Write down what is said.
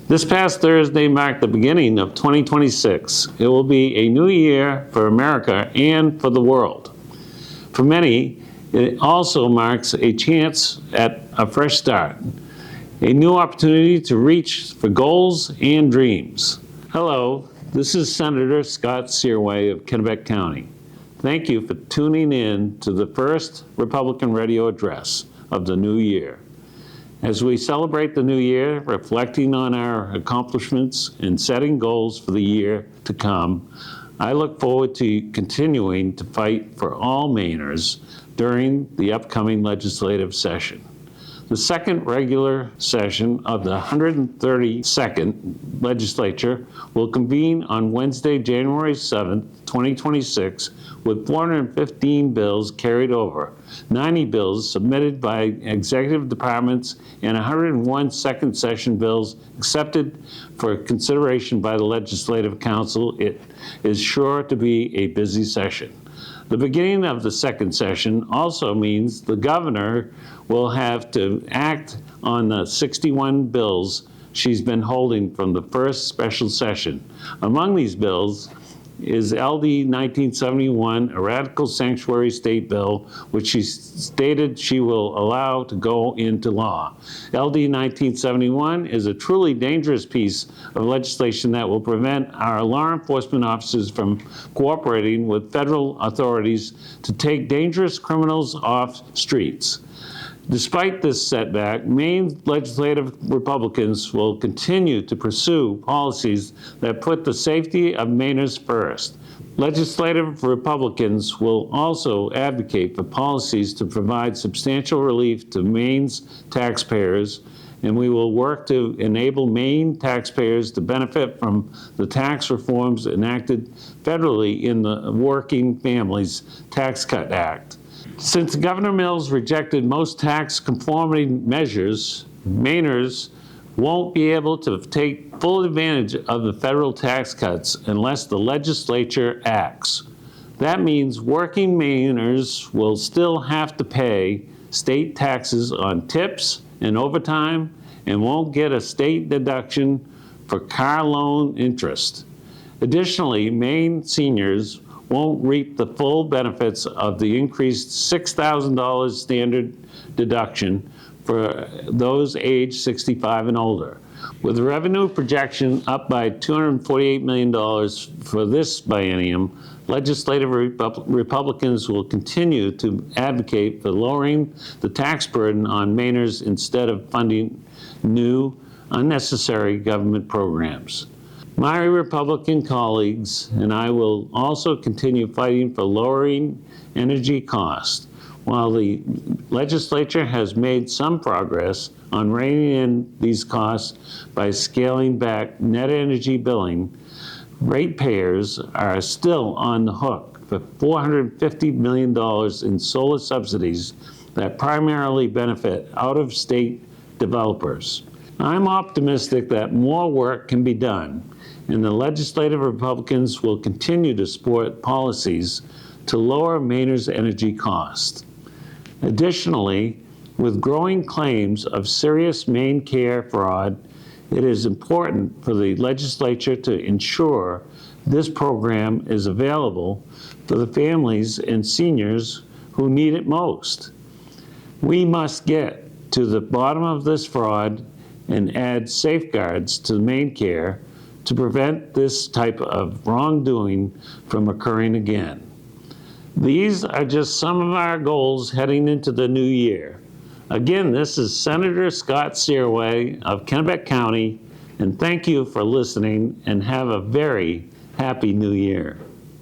This past Thursday marked the beginning of 2026. It will be a new year for America and for the world. For many, it also marks a chance at a fresh start, a new opportunity to reach for goals and dreams. Hello, this is Senator Scott Cyrway of Kennebec County. Thank you for tuning in to the first Republican radio address of the new year. As we celebrate the new year, reflecting on our accomplishments and setting goals for the year to come, I look forward to continuing to fight for all Mainers during the upcoming legislative session. The second regular session of the 132nd legislature will convene on Wednesday, January 7th, 2026, with 415 bills carried over, 90 bills submitted by executive departments, and 101 second session bills accepted for consideration by the Legislative Council. It is sure to be a busy session. The beginning of the second session also means the governor will have to act on the 61 bills she's been holding from the first special session. Among these bills is LD 1971, a radical sanctuary state bill, which she stated she will allow to go into law. LD 1971 is a truly dangerous piece of legislation that will prevent our law enforcement officers from cooperating with federal authorities to take dangerous criminals off streets. Despite this setback, Maine legislative Republicans will continue to pursue policies that put the safety of Mainers first. Legislative Republicans will also advocate for policies to provide substantial relief to Maine's taxpayers, and we will work to enable Maine taxpayers to benefit from the tax reforms enacted federally in the Working Families Tax Cut Act. Since Governor Mills rejected most tax conformity measures, Mainers won't be able to take full advantage of the federal tax cuts unless the legislature acts. That means working Mainers will still have to pay state taxes on tips and overtime and won't get a state deduction for car loan interest. Additionally, Maine seniors won't reap the full benefits of the increased $6,000 standard deduction for those aged 65 and older. With revenue projection up by $248 million for this biennium, legislative Republicans will continue to advocate for lowering the tax burden on Mainers instead of funding new, unnecessary government programs. My Republican colleagues and I will also continue fighting for lowering energy costs. While the legislature has made some progress on reining in these costs by scaling back net energy billing, ratepayers are still on the hook for $450 million in solar subsidies that primarily benefit out-of-state developers. I'm optimistic that more work can be done, and the legislative Republicans will continue to support policies to lower Mainers' energy costs. Additionally, with growing claims of serious Maine care fraud, it is important for the legislature to ensure this program is available for the families and seniors who need it most. We must get to the bottom of this fraud and add safeguards to Maine care to prevent this type of wrongdoing from occurring again. These are just some of our goals heading into the new year. Again, this is Senator Scott Cyrway of Kennebec County, and thank you for listening, and have a very happy new year.